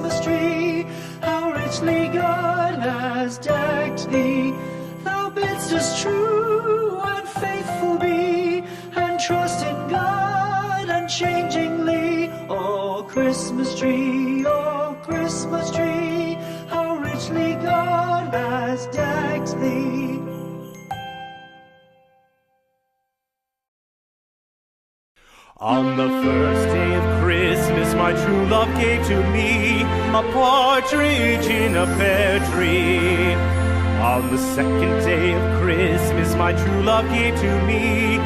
Christmas tree. How richly God has decked thee. Thou bidst us true and faithful be, and trust in God unchangingly. Oh, Christmas tree, how richly God has decked thee. On the first day of Christmas, my true love gave to me a partridge in a pear tree. On the second day of Christmas, my true love gave to me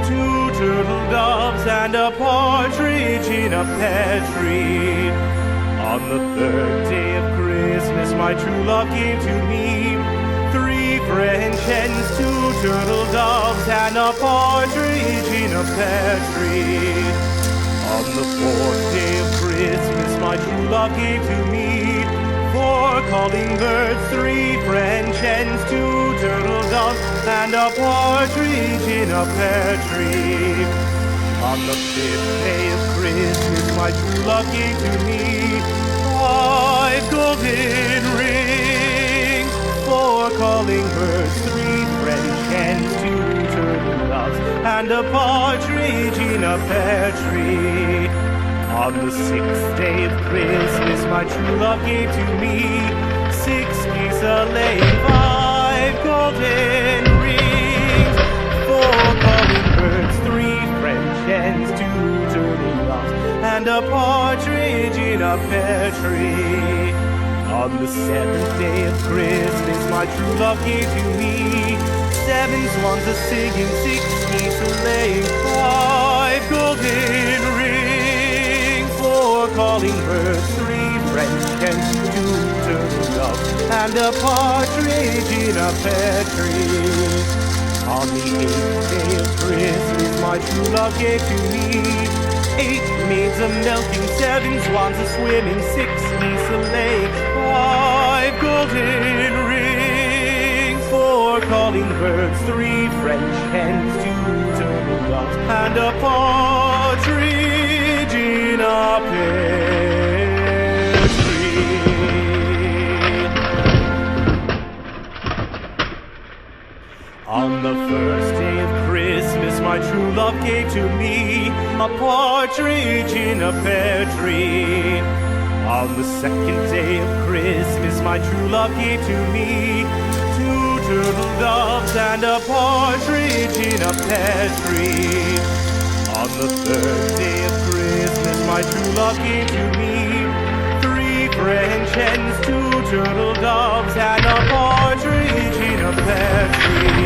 2 turtle doves and a partridge in a pear tree. On the third day of Christmas, my true love gave to me 3 French hens, 2 turtle doves, and a partridge in a pear tree. On the fourth day of Christmas, my true love gave to me 4 calling birds, 3 French hens, 2 turtle doves, and a partridge in a pear tree. On the fifth day of Christmas, my true love gave to me 5 golden rings, 4 calling birds, 3 French hens, 2 turtle doves, and a partridge in a pear tree. On the 6th day of Christmas, my true love gave to me 6 geese a-laying, 5 golden rings, 4 calling birds, 3 French hens, 2 turtle doves, and a partridge in a pear tree. On the 7th day of Christmas, my true love gave to me 7 swans a-singing, 6 geese a-laying, 5 golden rings, 4 calling birds, 3 French hens, 2 turtle doves, and a partridge in a pear tree. On the 8th day of Christmas, my true love gave to me 8 maids a-milking, 7 swans a-swimming, 6 geese a-laying, 5 golden rings, 4 calling birds, 3 French hens, 2 turtle doves, and a partridge in a pear tree. On the first day of Christmas, my true love gave to me a partridge in a pear tree. On the second day of Christmas, my true love gave to me 2 turtle doves and a partridge in a pear tree. On the third day of Christmas, my true love gave to me 3 French hens, 2 turtle doves, and a partridge in a pear tree.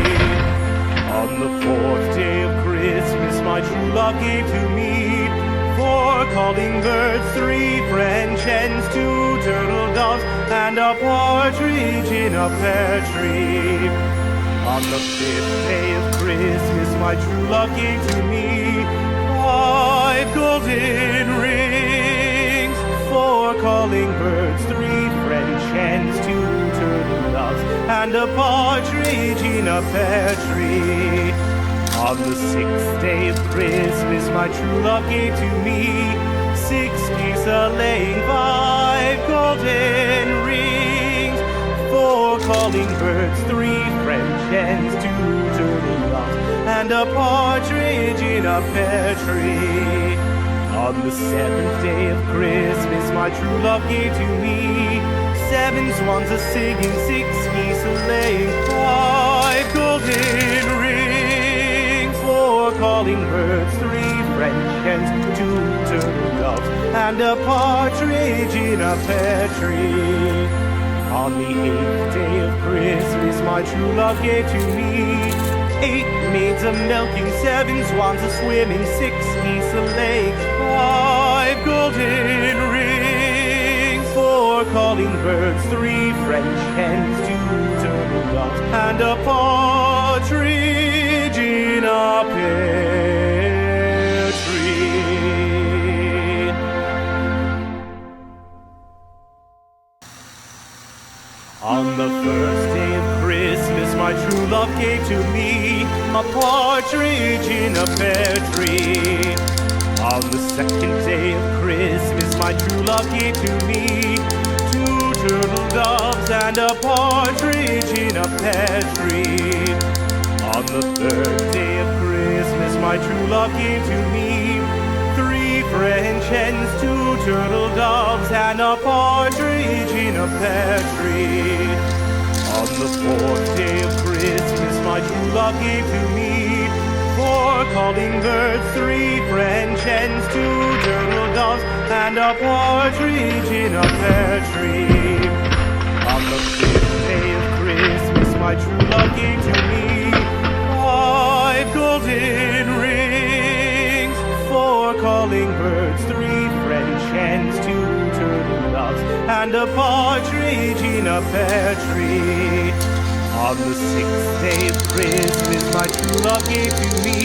On the 4th day of Christmas, my true love gave to me 4 calling birds, 3 French hens, 2 turtle doves, and a partridge in a pear tree. On the 5th day of Christmas, my true love gave to me 5 golden rings, 4 calling birds, 3 French hens, 2 turtle doves, and a partridge in a pear tree. On the 6th day of Christmas, my true love gave to me 6 geese a-laying, 5 golden rings, 4 calling birds, 3 French hens, 2 turtle doves, and a partridge in a pear tree. On the 7th day of Christmas, my true love gave to me 7 swans a-singing, 6 geese a-laying, 5 golden rings, 4 calling birds, 3 French hens, 2 turtle doves, and a partridge in a pear tree. On the 8th day of Christmas, my true love gave to me 8 maids a-milking, 7 swans a-swimming, 6 geese a-laying, 5 golden rings, 4 calling birds, 3 French hens, 2 turtle doves, and a partridge in a pear tree. On the first day of Christmas, my true love gave to me a partridge in a pear tree. On the second day of Christmas, my true love gave to me. 2 turtle doves and a partridge in a pear tree. On the 3rd day of Christmas, my true love gave to me 3 French hens, 2 turtle doves, and a partridge in a pear tree. On the 4th day of Christmas, my true love gave to me 4 calling birds, 3 French hens, 2 turtle doves, and a partridge in a pear tree. On the 5th day of Christmas, my true love gave to me 5 golden rings, 4 calling birds, 3 French hens, 2 turtle doves, and a partridge in a pear tree. On the 6th day of Christmas, my true love gave to me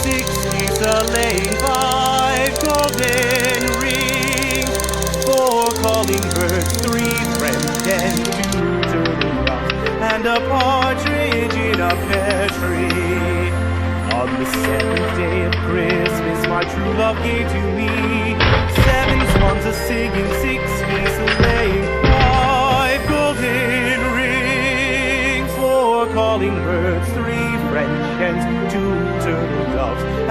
6 geese a-laying, 5 golden rings, 4 calling birds, 3 French hens, 2 turtle doves, and a partridge in a pear tree. On the 7th day of Christmas, my true love gave to me 7 swans a-singing, 6 geese a-laying, 5 golden rings, 4 calling birds, 3 French hens, 2 turtle doves,